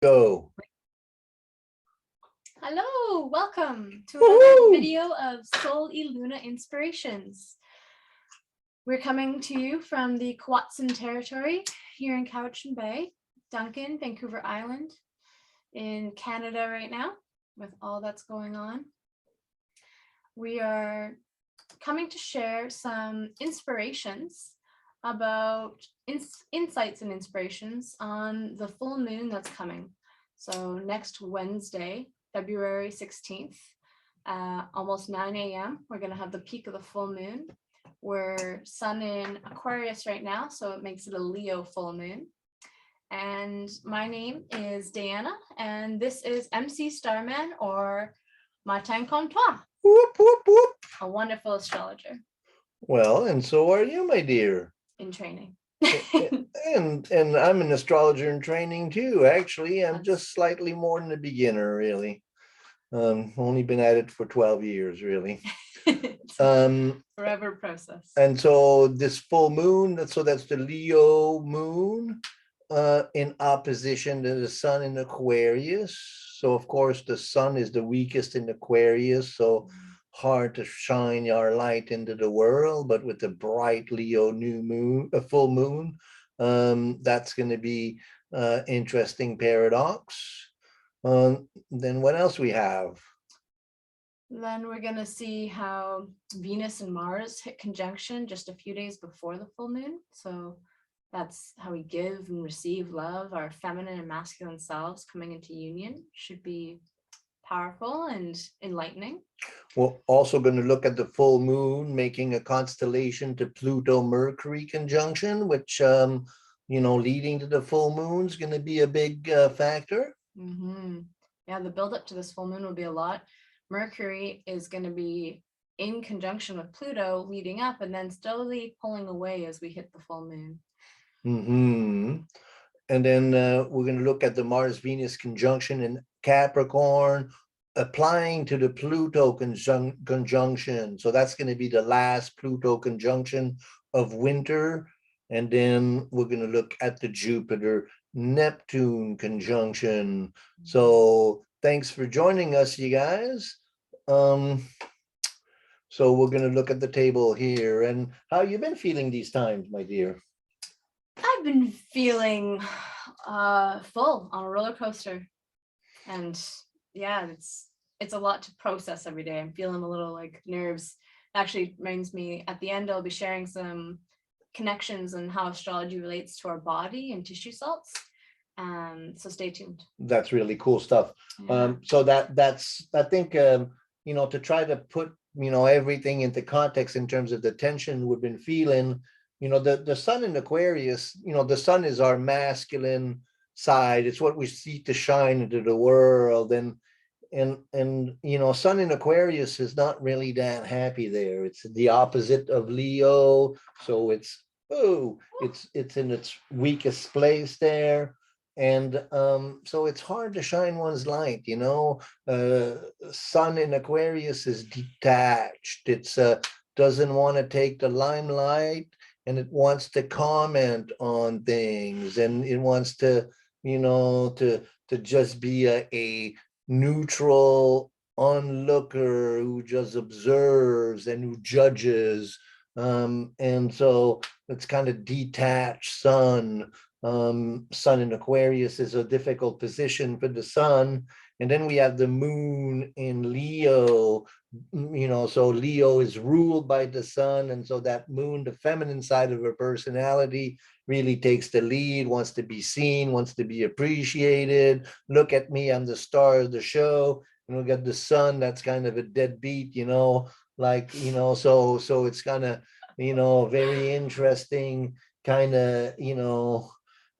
Go. Hello, welcome to another video of Sol y Luna Inspirations. We're coming to you from the Kwatsan territory here in Cowichan Bay, Duncan, Vancouver Island, in Canada right now, with all that's going on. We are coming to share some inspirations about insights and inspirations on the full moon that's coming. So next Wednesday, February 16th, almost 9 a.m. We're going to have the peak of the full moon. We're sun in Aquarius right now, so it makes it a Leo full moon. And my name is Diana, and this is MC Starman, or Matin comme toi. Whoop, whoop, whoop. A wonderful astrologer. Well, and so are you, my dear. In training. and I'm an astrologer in training too. Actually, I'm just slightly more than a beginner, really. Only been at it for 12 years, really. Forever process. And so this full moon, so that's the Leo moon in opposition to the sun in Aquarius. So of course the sun is the weakest in Aquarius, so hard to shine our light into the world. But with the bright Leo new moon, a full moon, that's going to be interesting paradox. Then what else we have? Then we're going to see how Venus and Mars hit conjunction just a few days before the full moon. So that's how we give and receive love. Our feminine and masculine selves coming into union should be powerful and enlightening. We're also going to look at the full moon making a constellation to Pluto Mercury conjunction, which leading to the full moon is going to be a big factor. Yeah, the build up to this full moon will be a lot. Mercury is going to be in conjunction with Pluto leading up and then slowly pulling away as we hit the full moon. And then we're going to look at the Mars-Venus conjunction in Capricorn, applying to the Pluto conjunction. So that's going to be the last Pluto conjunction of winter. And then we're going to look at the Jupiter-Neptune conjunction. So thanks for joining us, you guys. So we're going to look at the table here. And how you been feeling these times, my dear? I've been feeling full on a roller coaster, and yeah, it's a lot to process every day. I'm feeling a little like nerves. Actually reminds me, at the end I'll be sharing some connections and how astrology relates to our body and tissue salts. So stay tuned. That's really cool stuff. Yeah. So that's I think to try to put everything into context in terms of the tension we've been feeling. The sun in Aquarius, the sun is our masculine side. It's what we seek to shine into the world. And sun in Aquarius is not really that happy there. It's the opposite of Leo. So it's in its weakest place there. And so it's hard to shine one's light, sun in Aquarius is detached. It's doesn't want to take the limelight. And it wants to comment on things, and it wants to, to just be a neutral onlooker who just observes and who judges. And so it's kind of detached sun. Sun in Aquarius is a difficult position for the sun. And then we have the moon in Leo, so Leo is ruled by the sun. And so that moon, the feminine side of her personality, really takes the lead, wants to be seen, wants to be appreciated. Look at me, I'm the star of the show. And we got the sun, that's kind of a deadbeat, so it's kind of, very interesting kind of,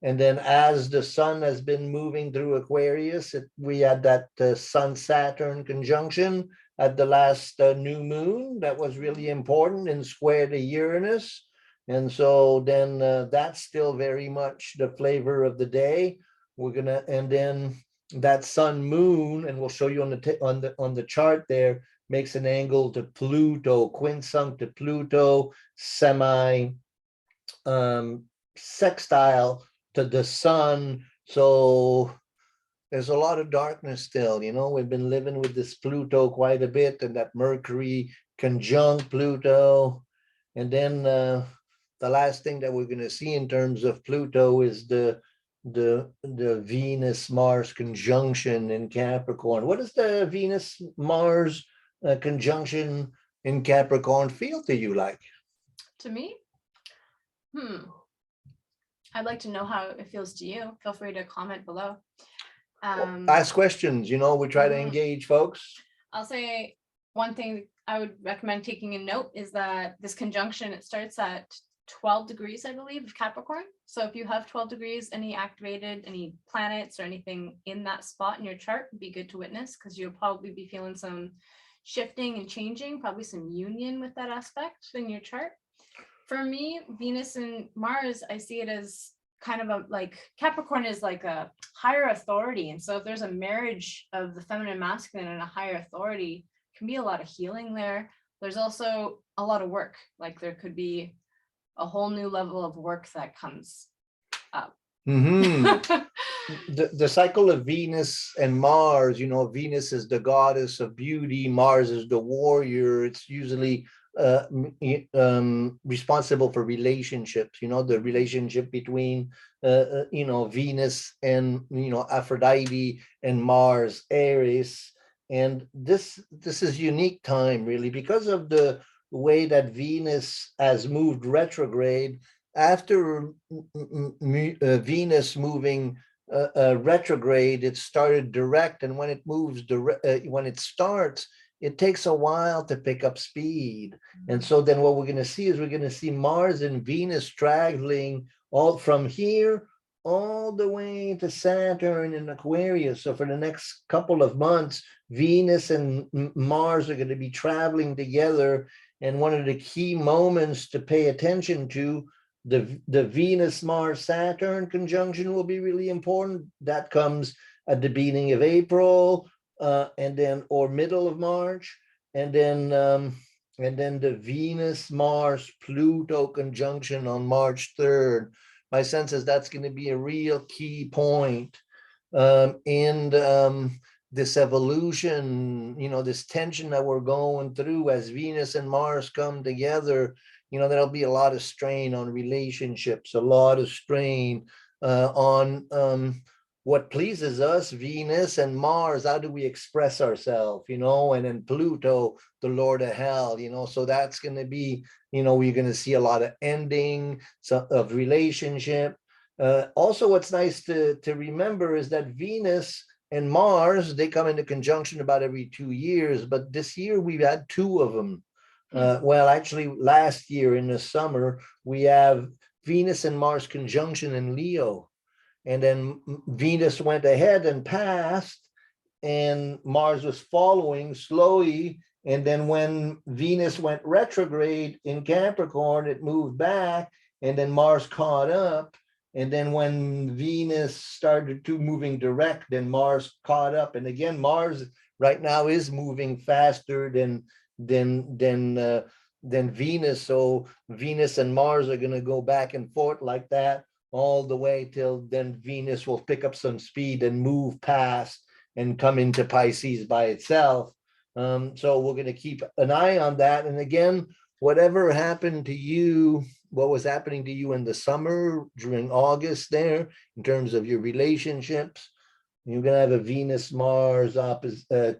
and then as the sun has been moving through Aquarius, we had that Sun-Saturn conjunction at the last new moon. That was really important and square to Uranus. And so then that's still very much the flavor of the day. And then that sun moon, and we'll show you on the chart there, makes an angle to Pluto, quinsunct to Pluto, semi sextile to the sun. So there's a lot of darkness still. We've been living with this Pluto quite a bit, and that Mercury conjunct Pluto. And then the last thing that we're going to see in terms of Pluto is the Venus Mars conjunction in Capricorn. What does the Venus Mars conjunction in Capricorn feel to you like? To me, I'd like to know how it feels to you. Feel free to comment below. Ask questions, we try to engage folks. I'll say one thing I would recommend taking a note is that this conjunction, it starts at 12 degrees, I believe, of Capricorn. So if you have 12 degrees, any planets or anything in that spot in your chart would be good to witness, because you'll probably be feeling some shifting and changing, probably some union with that aspect in your chart. For me, Venus and Mars, I see it as kind of Capricorn is like a higher authority. And so if there's a marriage of the feminine masculine and a higher authority, can be a lot of healing there. There's also a lot of work. Like there could be a whole new level of work that comes up. The cycle of Venus and Mars, Venus is the goddess of beauty, Mars is the warrior. It's usually responsible for relationships, the relationship between Venus and Aphrodite and Mars, Aries. And this is unique time, really, because of the way that Venus has moved retrograde. After Venus moving retrograde, it started direct, and when it moves when it starts, it takes a while to pick up speed. And so then what we're going to see is we're going to see Mars and Venus traveling all from here all the way to Saturn in Aquarius. So for the next couple of months, Venus and Mars are going to be traveling together. And one of the key moments to pay attention to, the Venus-Mars-Saturn conjunction will be really important. That comes at the beginning of April, and then or middle of March, and then the Venus-Mars-Pluto conjunction on March 3rd. My sense is that's going to be a real key point in this evolution, this tension that we're going through as Venus and Mars come together. There'll be a lot of strain on relationships, a lot of strain on what pleases us, Venus and Mars. How do we express ourselves, and then Pluto, the Lord of hell, so that's going to be, we're going to see a lot of ending of relationship. Also, what's nice to remember is that Venus and Mars, they come into conjunction about every 2 years, but this year we've had 2 of them. Well, actually, last year in the summer, we have Venus and Mars conjunction in Leo. And then Venus went ahead and passed, and Mars was following slowly. And then when Venus went retrograde in Capricorn, it moved back, and then Mars caught up. And then when Venus started to moving direct, then Mars caught up. And again, Mars right now is moving faster than Venus. So Venus and Mars are going to go back and forth like that all the way till then Venus will pick up some speed and move past and come into Pisces by itself. So we're going to keep an eye on that. And again, whatever happened to you, what was happening to you in the summer during August there in terms of your relationships, you're going to have a Venus-Mars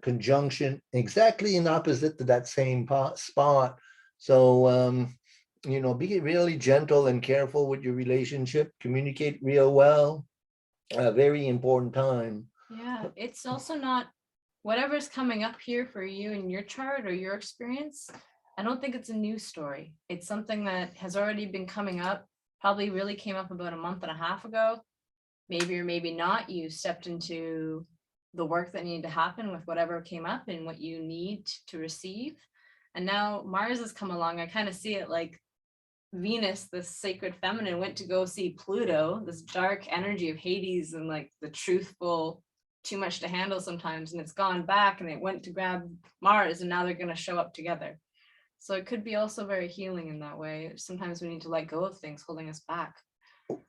conjunction exactly in opposite to that same spot. So, be really gentle and careful with your relationship. Communicate real well. A very important time. Yeah, it's also not whatever's coming up here for you in your chart or your experience. I don't think it's a new story. It's something that has already been coming up, probably really came up about a month and a half ago. Maybe or maybe not, you stepped into the work that needed to happen with whatever came up and what you need to receive. And now Mars has come along. I kind of see it like Venus, the sacred feminine, went to go see Pluto, this dark energy of Hades and like the truthful, too much to handle sometimes. And it's gone back and it went to grab Mars, and now they're going to show up together. So it could be also very healing in that way. Sometimes we need to let go of things holding us back.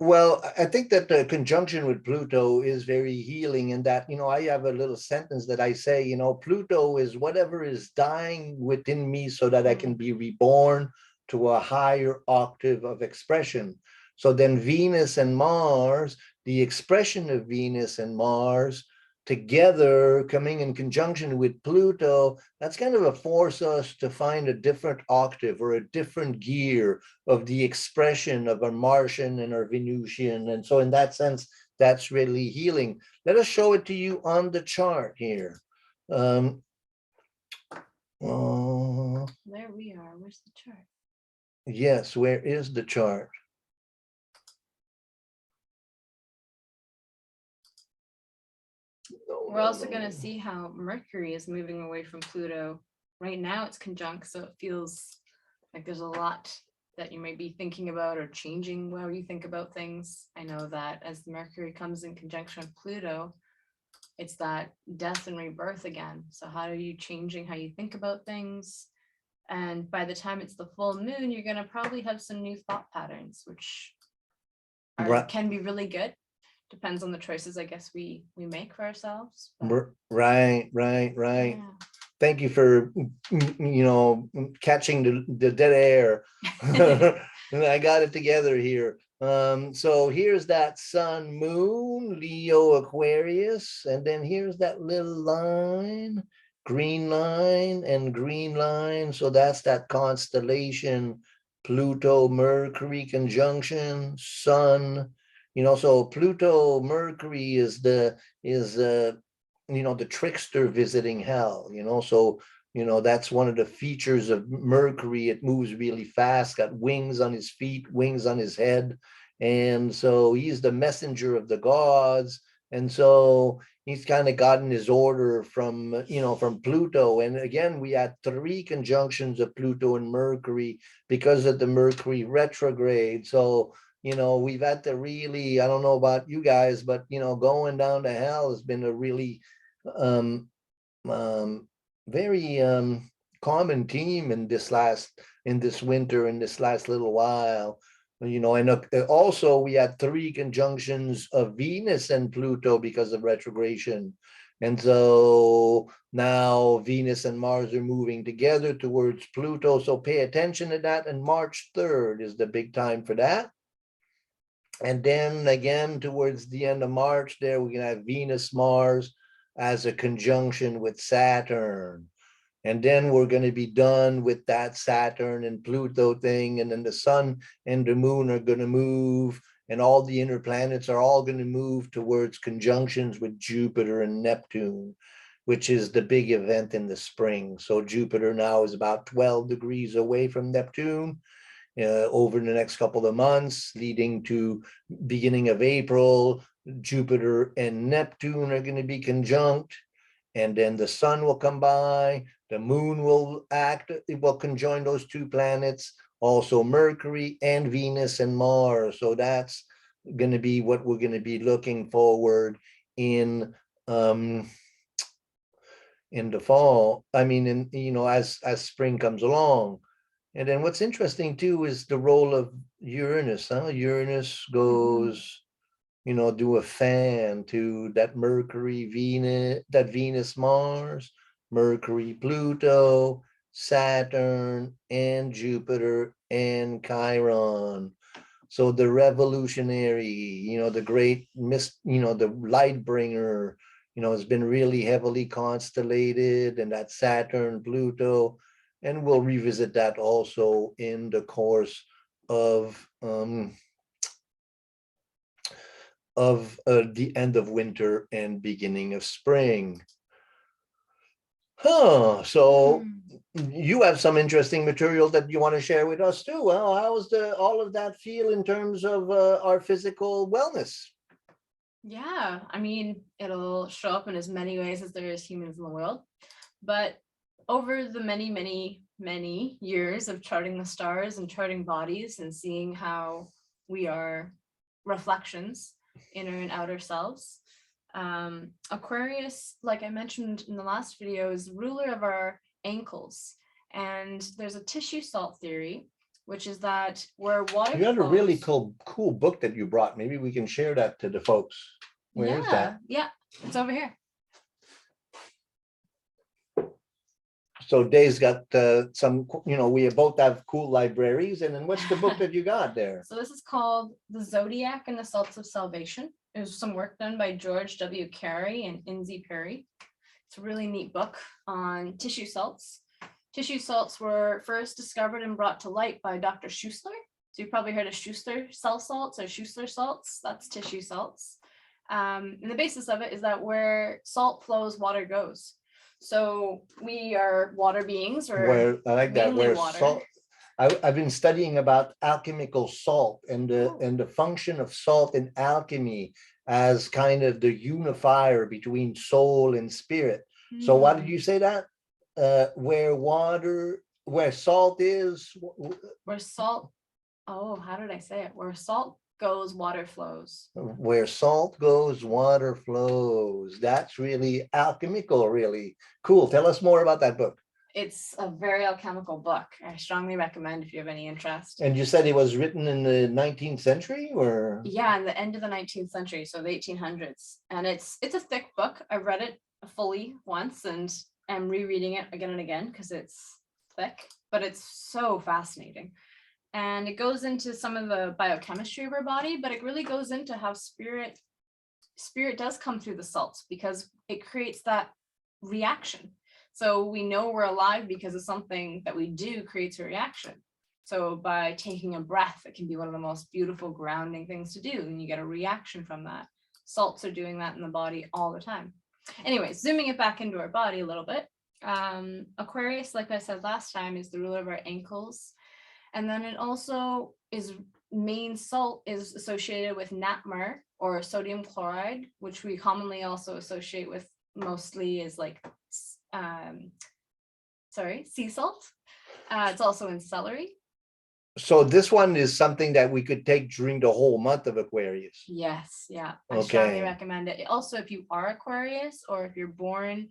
Well, I think that the conjunction with Pluto is very healing in that, I have a little sentence that I say, Pluto is whatever is dying within me so that I can be reborn to a higher octave of expression. So then Venus and Mars, the expression of Venus and Mars together coming in conjunction with Pluto, that's kind of a force us to find a different octave or a different gear of the expression of our Martian and our Venusian. And so in that sense, that's really healing. Let us show it to you on the chart here. There we are. Where's the chart? Yes, where is the chart? We're also going to see how Mercury is moving away from Pluto. Right now it's conjunct, so it feels like there's a lot that you might be thinking about or changing how you think about things. I know that as Mercury comes in conjunction with Pluto, it's that death and rebirth again. So how are you changing how you think about things? And by the time it's the full moon, you're going to probably have some new thought patterns, which can be really good. Depends on the choices, I guess, we make for ourselves. Right. Yeah. Thank you for, catching the dead air. I got it together here. So here's that sun, moon, Leo, Aquarius, and then here's that little line, green line and green line. So that's that constellation, Pluto, Mercury conjunction, sun. So Pluto, Mercury is the trickster visiting hell. So that's one of the features of Mercury. It moves really fast, got wings on his feet, wings on his head, and so he's the messenger of the gods. And so he's kind of gotten his order from from Pluto. And again, we had 3 conjunctions of Pluto and Mercury because of the Mercury retrograde. So we've had to really, I don't know about you guys, but going down to hell has been a really um very common theme in this winter, in this last little while. And also we had 3 conjunctions of Venus and Pluto because of retrogression. And so now Venus and Mars are moving together towards Pluto. So pay attention to that. And March 3rd is the big time for that. And then again, towards the end of March there, we're going to have Venus, Mars as a conjunction with Saturn. And then we're going to be done with that Saturn and Pluto thing. And then the sun and the moon are going to move, and all the inner planets are all going to move towards conjunctions with Jupiter and Neptune, which is the big event in the spring. So Jupiter now is about 12 degrees away from Neptune. Over the next couple of months, leading to beginning of April, Jupiter and Neptune are going to be conjunct, and then the sun will come by, the moon will act, it will conjoin those 2 planets, also Mercury and Venus and Mars. So that's going to be what we're going to be looking forward in the fall. I mean, as spring comes along. And then what's interesting too is the role of Uranus. Uranus goes, do a fan to that Mercury, Venus, that Venus, Mars, Mercury, Pluto, Saturn, and Jupiter, and Chiron. So the revolutionary, the great the light bringer, has been really heavily constellated, and that Saturn, Pluto, and we'll revisit that also in the course of the end of winter and beginning of spring. So you have some interesting material that you want to share with us too. Well, how's all of that feel in terms of our physical wellness? Yeah, I mean, it'll show up in as many ways as there is humans in the world. But over the many years of charting the stars and charting bodies and seeing how we are reflections, inner and outer selves, Aquarius, like I mentioned in the last video, is ruler of our ankles. And there's a tissue salt theory which is that where water You had a really flows- cool book that you brought. Maybe we can share that to the folks. Where is that? Yeah, it's over here. So Dave's got some, we both have cool libraries. And then what's the book that you got there? So this is called The Zodiac and the Salts of Salvation. It was some work done by George W. Carey and Inzi Perry. It's a really neat book on tissue salts. Tissue salts were first discovered and brought to light by Dr. Schussler. So you've probably heard of Schussler cell salts or Schussler salts. That's tissue salts. And the basis of it is that where salt flows, water goes. So we are water beings, or Where I like that, mainly where water. salt. I've been studying about alchemical salt and the function of salt in alchemy as kind of the unifier between soul and spirit. So what did you say that? Where salt is, Where salt, how did I say it? Where salt goes, water flows. where salt goes, water flows. That's really alchemical, really cool. Tell us more about that book. It's a very alchemical book. I strongly recommend if you have any interest. And you said it was written in the 19th century, or? Yeah, in the end of the 19th century, so the 1800s. And it's a thick book. I read it fully once and I'm rereading it again and again because it's thick, but it's so fascinating. And it goes into some of the biochemistry of our body, but it really goes into how spirit does come through the salts because it creates that reaction. So we know we're alive because of something that we do creates a reaction. So by taking a breath, it can be one of the most beautiful grounding things to do, and you get a reaction from that. Salts are doing that in the body all the time. Anyway, zooming it back into our body a little bit. Aquarius, like I said last time, is the ruler of our ankles. And then it also is main salt is associated with natmar or sodium chloride, which we commonly also associate with mostly is like, sea salt. It's also in celery. So this one is something that we could take during the whole month of Aquarius. Yes, yeah. I Okay. strongly recommend it. Also, if you are Aquarius or if you're born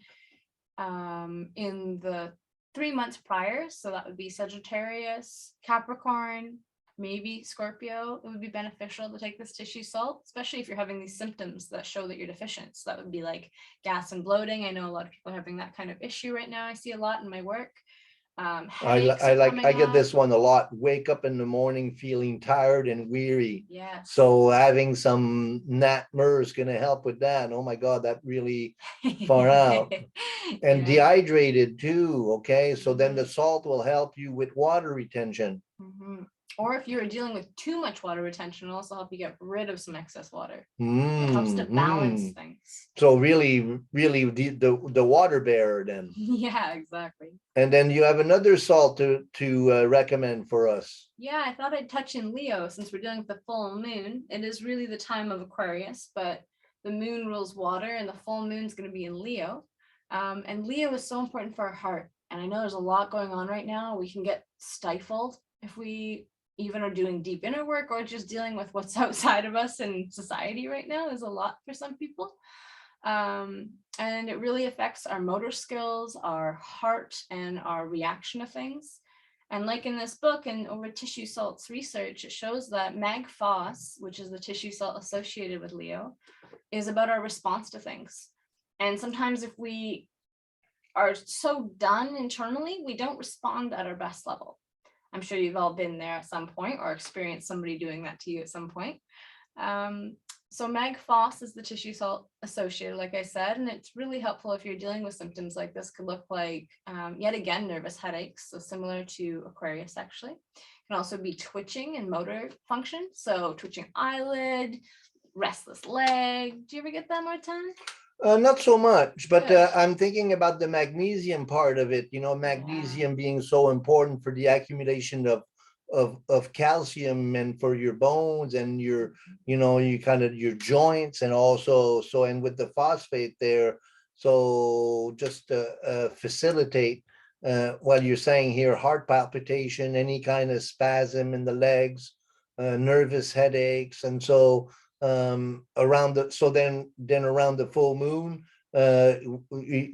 in the 3 months prior, so that would be Sagittarius, Capricorn, maybe Scorpio, it would be beneficial to take this tissue salt, especially if you're having these symptoms that show that you're deficient. So that would be like gas and bloating. I know a lot of people are having that kind of issue right now. I see a lot in my work. I get this one a lot. Wake up in the morning feeling tired and weary. Yeah. So having some natmar is going to help with that. Oh my God, that really far out. And dehydrated too. Okay, so then the salt will help you with water retention. Or if you're dealing with too much water retention, it'll also help you get rid of some excess water. It helps to balance things. So really the water bearer then. Yeah, exactly. And then you have another salt to recommend for us. Yeah, I thought I'd touch in Leo since we're dealing with the full moon. It is really the time of Aquarius, but the moon rules water and the full moon is going to be in Leo. And Leo is so important for our heart. And I know there's a lot going on right now. We can get stifled if we even are doing deep inner work or just dealing with what's outside of us in society right now. There's a lot for some people. And it really affects our motor skills, our heart, and our reaction to things. And like in this book and over tissue salts research, it shows that mag phos, which is the tissue salt associated with Leo, is about our response to things. And sometimes if we are so done internally, we don't respond at our best level. I'm sure you've all been there at some point or experienced somebody doing that to you at some point. So mag phos is the tissue salt associated, like I said, and it's really helpful if you're dealing with symptoms like this. Could look like, yet again, nervous headaches, so similar to Aquarius actually. Can also be twitching and motor function, so twitching eyelid, restless leg. Do you ever get that, Martin? Not so much, but I'm thinking about the magnesium part of it, magnesium being so important for the accumulation of calcium and for your bones and your, you kind of your joints, and also, and with the phosphate there, so just to facilitate what you're saying here, heart palpitation, any kind of spasm in the legs, nervous headaches. And so then around the full moon,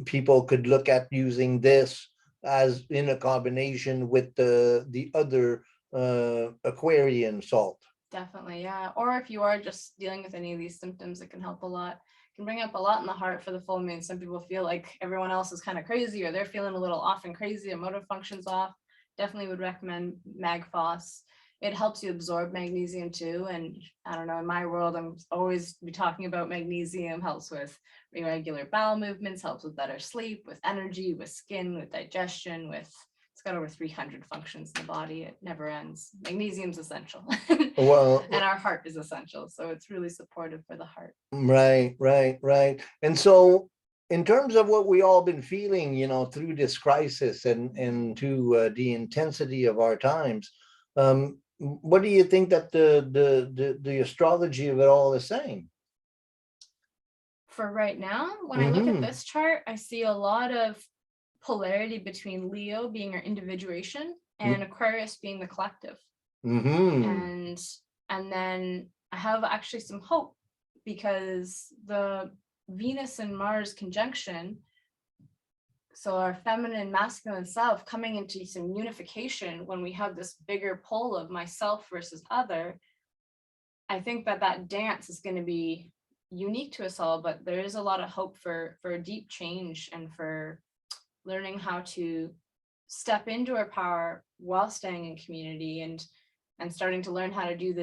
people could look at using this as in a combination with the other Aquarian salt. Definitely, yeah. Or if you are just dealing with any of these symptoms, it can help a lot. It can bring up a lot in the heart for the full moon. Some people feel like everyone else is kind of crazy, or they're feeling a little off and crazy, or motor functions off. Definitely would recommend MagPhos. It helps you absorb magnesium too. And I don't know, in my world, I'm always be talking about magnesium. Helps with irregular bowel movements, helps with better sleep, with energy, with skin, with digestion, with it's got over 300 functions in the body. It never ends. Magnesium's essential. Well, And our heart is essential. So it's really supportive for the heart. right. And so in terms of what we all been feeling, through this crisis and to the intensity of our times, what do you think that the astrology of it all is saying? For right now, when I look at this chart, I see a lot of polarity between Leo being our individuation and Aquarius being the collective. And then I have actually some hope, because the Venus and Mars conjunction, so our feminine, masculine self coming into some unification when we have this bigger pole of myself versus other, I think that dance is going to be unique to us all, but there is a lot of hope for a deep change and for learning how to step into our power while staying in community and starting to learn how to do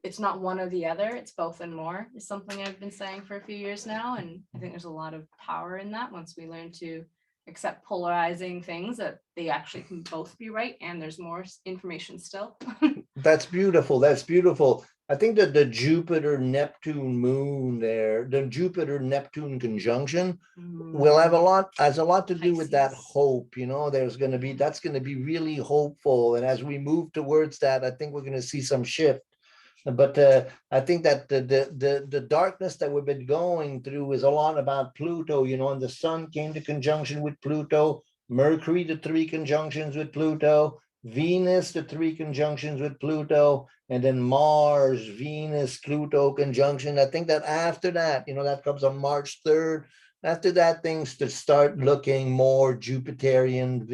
it's not one or the other, it's both and more, is something I've been saying for a few years now. And I think there's a lot of power in that once we learn to accept polarizing things, that they actually can both be right and there's more information still. That's beautiful. That's beautiful. I think that the Jupiter-Neptune moon there, the Jupiter-Neptune conjunction will have has a lot to do with that hope. There's going to be, that's going to be really hopeful. And as we move towards that, I think we're going to see some shift. But I think that the darkness that we've been going through is a lot about Pluto, and the sun came to conjunction with Pluto, Mercury, the 3 conjunctions with Pluto, Venus, the 3 conjunctions with Pluto, and then Mars, Venus, Pluto conjunction. I think that after that, that comes on March 3rd. After that, things to start looking more Jupiterian,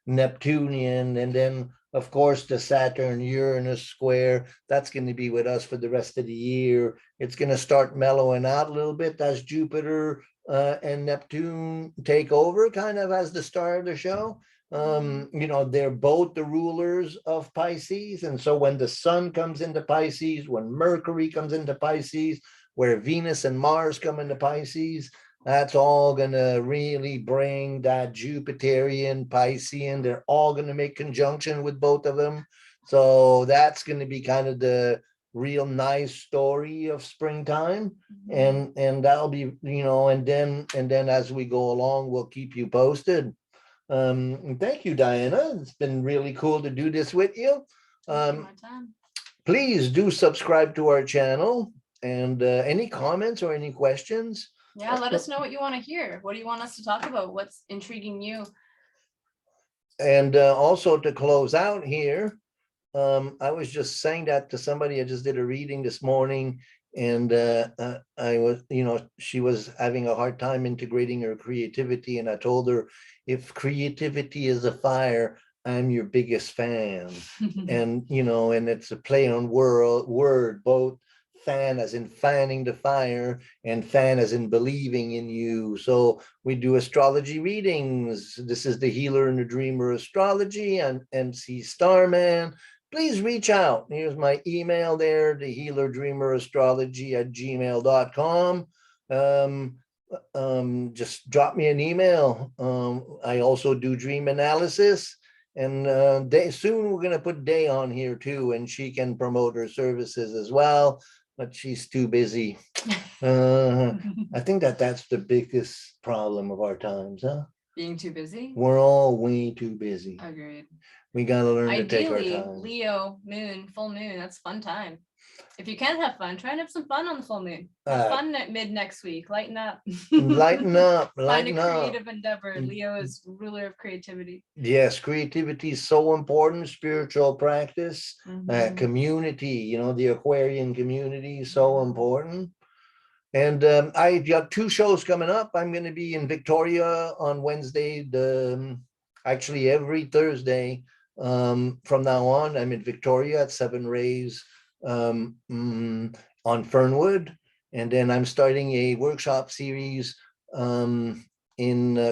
Neptunian, and then of course, the Saturn-Uranus square, that's going to be with us for the rest of the year. It's going to start mellowing out a little bit as Jupiter and Neptune take over, kind of as the star of the show. They're both the rulers of Pisces. And so when the sun comes into Pisces, when Mercury comes into Pisces, where Venus and Mars come into Pisces, that's all going to really bring that Jupiterian, Piscean. They're all going to make conjunction with both of them. So that's going to be kind of the real nice story of springtime. And that'll be, and then as we go along, we'll keep you posted. Thank you, Diana. It's been really cool to do this with you. Please do subscribe to our channel. And any comments or any questions? Yeah, let us know what you want to hear. What do you want us to talk about? What's intriguing you? And also to close out here, I was just saying that to somebody. I just did a reading this morning, and I was, she was having a hard time integrating her creativity. And I told her, if creativity is a fire, I'm your biggest fan. And, and it's a play on word, both fan as in fanning the fire and fan as in believing in you. So we do astrology readings. This is the Healer and the Dreamer Astrology and MC Starman. Please reach out. Here's my email there, the Healer Dreamer Astrology @gmail.com. Just drop me an email. I also do dream analysis. And soon we're going to put Day on here too, and she can promote her services as well. But she's too busy. I think that's the biggest problem of our times, huh? Being too busy? We're all way too busy. Agreed. We got to learn to take our Ideally, time. Leo, moon, full moon, that's fun time. If you can't have fun, try and have some fun on the full moon. Have fun at mid next week. Lighten up. Lighten up. Lighten Find a up. creative endeavor. Leo is ruler of creativity. Yes, creativity is so important. Spiritual practice, community, the Aquarian community is so important. And I got 2 shows coming up. I'm going to be in Victoria on Wednesday, actually every Thursday From now on, I'm in Victoria at 7 Rays on Fernwood. And then I'm starting a workshop series in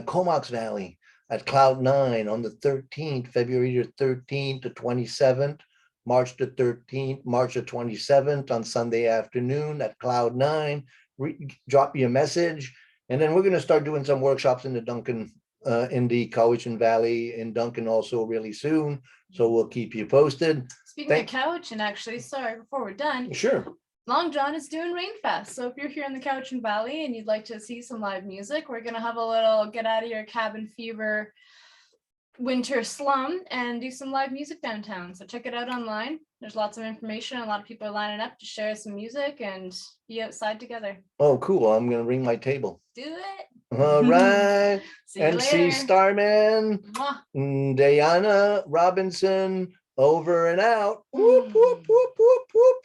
Comox Valley at Cloud 9 on the 13th, February the 13th to 27th, March the 13th, March the 27th on Sunday afternoon at Cloud 9. Drop me a message. And then we're going to start doing some workshops in the Duncan, in the Cowichan Valley in Duncan also really soon. So we'll keep you posted. Speaking of Cowichan, actually, sorry, before we're done. Sure. Long John is doing Rainfest. So if you're here in the Cowichan Valley and you'd like to see some live music, we're going to have a little get out of your cabin fever winter slum and do some live music downtown. So check it out online. There's lots of information. A lot of people are lining up to share some music and be outside together. Oh, cool. I'm going to ring my table. Do it. All right. See you MC later. Starman, Mwah. Diana Robinson, over and out. Whoop, whoop, whoop, whoop, whoop.